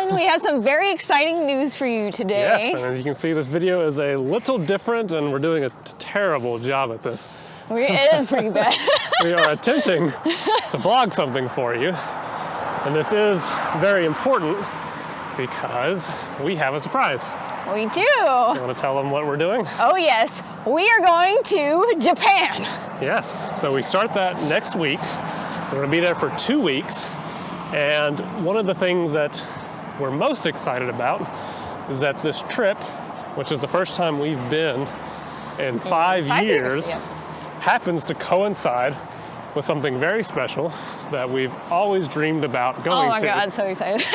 everyone. We have some very exciting news for you today. Yes, and as you can see, this video is a little different, and we're doing a terrible job at this. It is pretty bad. We are attempting to vlog something for you, and this is very important because we have a surprise. We do. You want to tell them what we're doing? Oh yes, we are going to Japan. Yes, so we start that next week. We're going to be there for 2 weeks, and one of the things that we're most excited about is that this trip, which is the first time we've been in 5 years, yeah. happens to coincide with something very special that we've always dreamed about going to. Oh my God, so excited.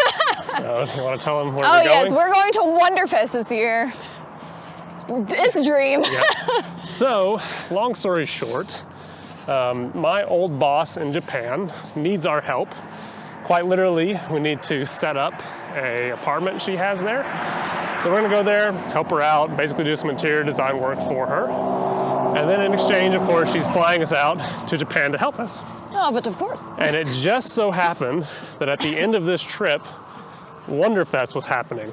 So you want to tell them where Oh we're going? yes, we're going to Wonderfest this year. It's a dream. Yeah. So, long story short, my old boss in Japan needs our help. Quite literally, we need to set up an apartment she has there. So we're gonna go there, help her out, basically do some interior design work for her. And then in exchange, of course, she's flying us out to Japan to help us. Oh, but of course. And it just so happened that at the end of this trip, Wonderfest was happening.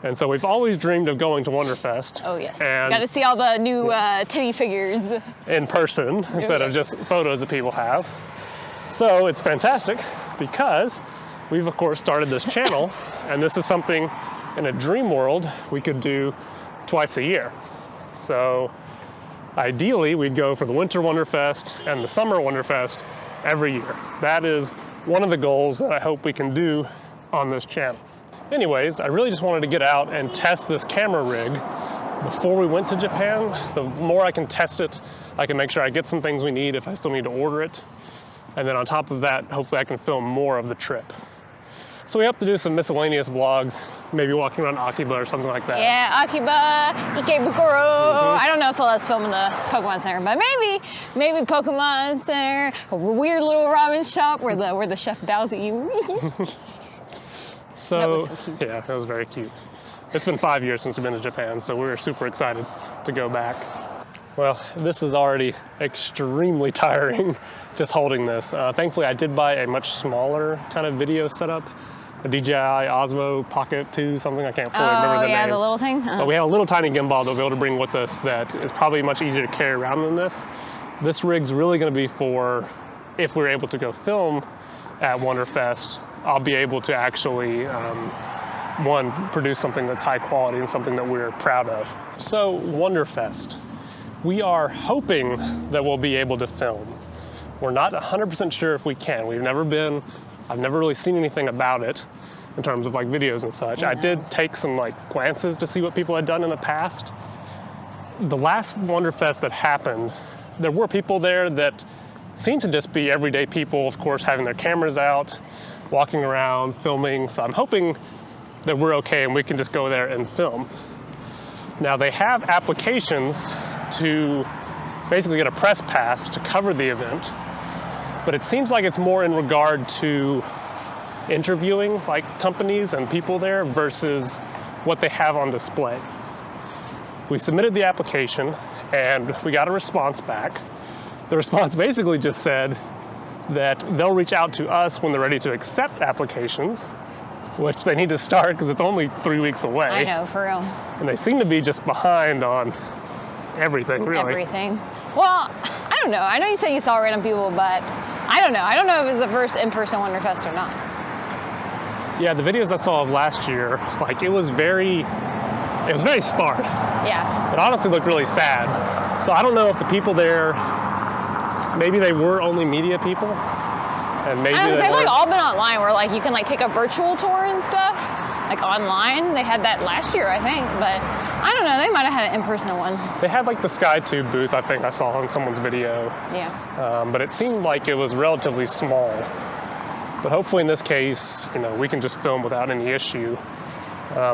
And so we've always dreamed of going to Wonderfest. Oh yes, and got to see all the new titty figures. In person, instead of just photos that people have. So it's fantastic because we've of course started this channel, and this is something in a dream world we could do twice a year. So ideally we'd go for the Winter Wonderfest and the Summer Wonderfest every year. That is one of the goals that I hope we can do on this channel. Anyways, I really just wanted to get out and test this camera rig before we went to Japan. The more I can test it, I can make sure I get some things we need if I still need to order it. And then on top of that, hopefully I can film more of the trip. So we have to do some miscellaneous vlogs, maybe walking around Akiba or something like that. Yeah, Akiba, Ikebukuro. I don't know if they'll let us film in the Pokemon Center, but maybe Pokemon Center, a weird little ramen shop where the chef bows at you. So, that was so cute. Yeah, that was very cute. It's been 5 years since we've been to Japan, so we're super excited to go back. Well, this is already extremely tiring, just holding this. Thankfully, I did buy a much smaller kind of video setup, a DJI Osmo Pocket 2, something, I can't fully remember the name. Oh yeah, the little thing? But we have a little tiny gimbal that we'll be able to bring with us that is probably much easier to carry around than this. This rig's really gonna be for, if we're able to go film at Wonderfest, I'll be able to actually, one, produce something that's high quality and something that we're proud of. So, Wonderfest. We are hoping that we'll be able to film. We're not 100% sure if we can. We've never been, I've never really seen anything about it in terms of like videos and such. I did take some like glances to see what people had done in the past. The last Wonderfest that happened, there were people there that seemed to just be everyday people, of course, having their cameras out, walking around, filming. So I'm hoping that we're okay and we can just go there and film. Now they have applications to basically get a press pass to cover the event, but it seems like it's more in regard to interviewing like companies and people there versus what they have on display. We submitted the application and we got a response back. The response basically just said that they'll reach out to us when they're ready to accept applications, which they need to start because it's only 3 weeks away. I know, for real. And they seem to be just behind on everything, really. Everything. Well, I don't know. I know you said you saw random people, but I don't know. I don't know if it was the first in-person Wonderfest or not. Yeah, the videos I saw of last year, like it was very sparse. Yeah. It honestly looked really sad. So I don't know if the people there, maybe they were only media people, and maybe they've like all been online where like you can like take a virtual tour and stuff, like online. They had that last year, I think, but I don't know. They might have had an in-person one. They had like the SkyTube booth, I think I saw on someone's video. Yeah. But it seemed like it was relatively small. But hopefully in this case, you know, we can just film without any issue.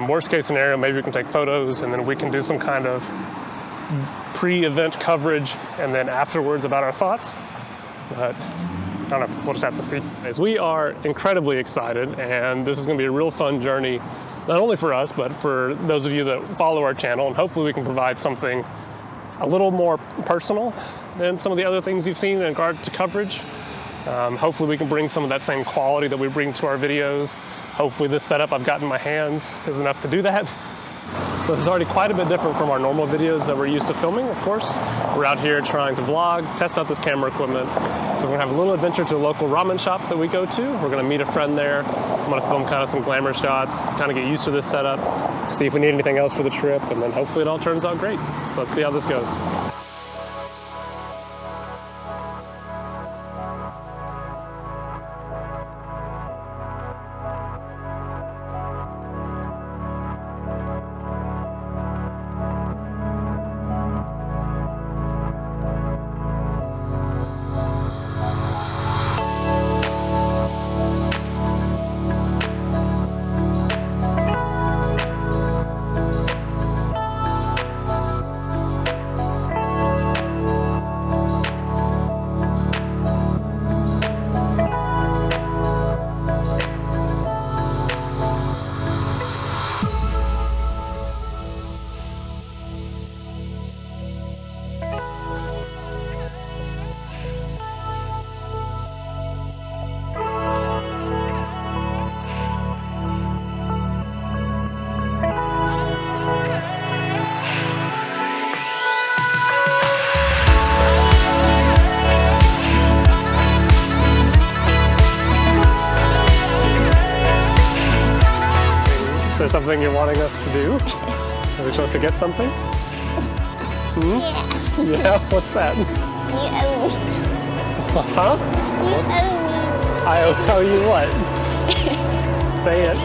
Worst case scenario, maybe we can take photos and then we can do some kind of pre-event coverage and then afterwards about our thoughts. But I don't know, we'll just have to see. As we are incredibly excited, and this is gonna be a real fun journey, not only for us, but for those of you that follow our channel, and hopefully we can provide something a little more personal than some of the other things you've seen in regard to coverage. Hopefully we can bring some of that same quality that we bring to our videos. hopefully this setup I've got in my hands is enough to do that. So this is already quite a bit different from our normal videos that we're used to filming, of course. We're out here trying to vlog, test out this camera equipment. So we're gonna have a little adventure to a local ramen shop that we go to. We're gonna meet a friend there. I'm gonna film kind of some glamour shots, kind of get used to this setup, see if we need anything else for the trip, and then hopefully it all turns out great. So let's see how this goes. Is there something you're wanting us to do? Are we supposed to get something? Hmm? Yeah. Yeah, what's that? You owe me. Huh? You owe me. I owe you what? Say it.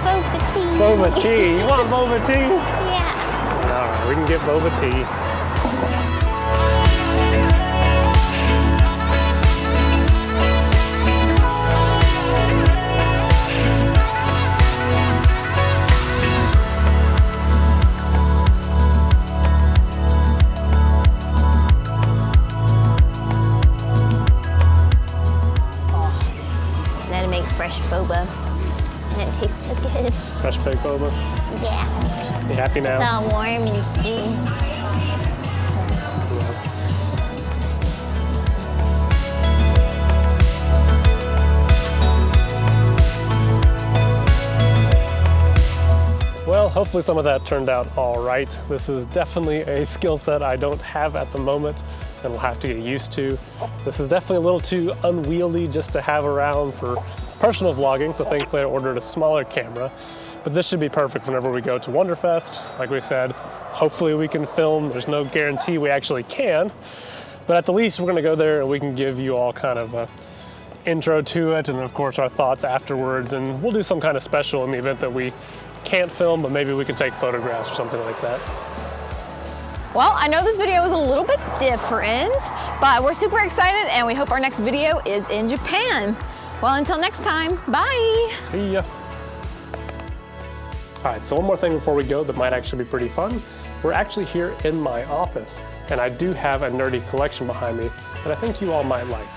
Boba tea. Boba tea. You want boba tea? Yeah. All right, we can get boba tea. Fresh boba, and it tastes so good. Fresh baked boba. Yeah. You happy now? It's all warm and steamy. Well, hopefully some of that turned out all right. This is definitely a skill set I don't have at the moment and will have to get used to. This is definitely a little too unwieldy just to have around for personal vlogging, so thankfully I ordered a smaller camera. But this should be perfect whenever we go to Wonderfest. Like we said, hopefully we can film. There's no guarantee we actually can, but at the least we're gonna go there and we can give you all kind of a intro to it, and of course our thoughts afterwards, and we'll do some kind of special in the event that we can't film, but maybe we can take photographs or something like that. Well, I know this video was a little bit different, but we're super excited and we hope our next video is in Japan. Well, until next time, bye. See ya. All right, so one more thing before we go that might actually be pretty fun. We're actually here in my office, and I do have a nerdy collection behind me that I think you all might like.